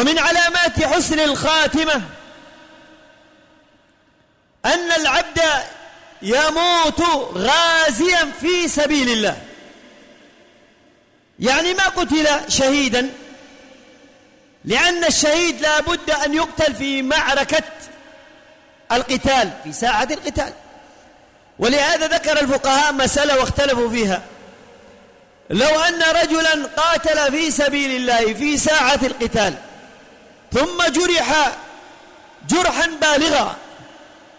ومن علامات حسن الخاتمة أن العبد يموت غازيا في سبيل الله، يعني ما قتل شهيدا، لأن الشهيد لا بد أن يقتل في معركة القتال، في ساعة القتال. ولهذا ذكر الفقهاء مسألة واختلفوا فيها: لو أن رجلا قاتل في سبيل الله في ساعة القتال ثم جرح جرحا بالغا،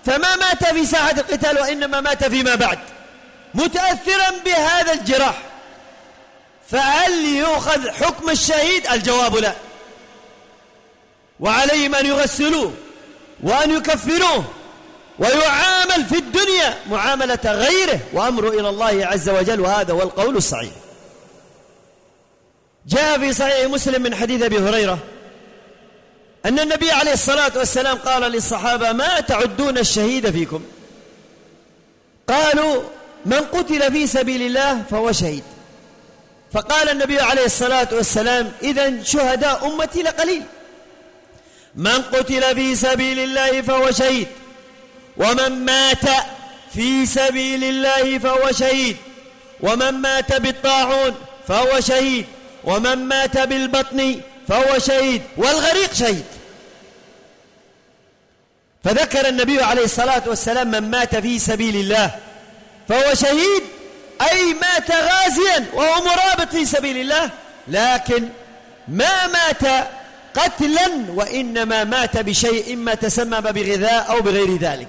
فما مات في ساعة القتال وإنما مات فيما بعد متأثرا بهذا الجراح، فهل يؤخذ حكم الشهيد؟ الجواب لا، وعليهم أن يغسلوه وأن يكفروه ويعامل في الدنيا معاملة غيره، وأمره إلى الله عز وجل، وهذا هو القول الصحيح. جاء في صحيح مسلم من حديث أبي هريرة أن النبي عليه الصلاة والسلام قال للصحابة: ما تعدون الشهيد فيكم؟ قالوا: من قتل في سبيل الله فهو شهيد. فقال النبي عليه الصلاة والسلام: إذن شهداء أمتي لقليل. من قتل في سبيل الله فهو شهيد، ومن مات في سبيل الله فهو شهيد، ومن مات بالطاعون فهو شهيد، ومن مات بالبطن فهو شهيد، والغريق شهيد. فذكر النبي عليه الصلاة والسلام من مات في سبيل الله فهو شهيد، أي مات غازيا وهو مرابط في سبيل الله، لكن ما مات قتلا، وإنما مات بشيء إما تسمم بغذاء أو بغير ذلك.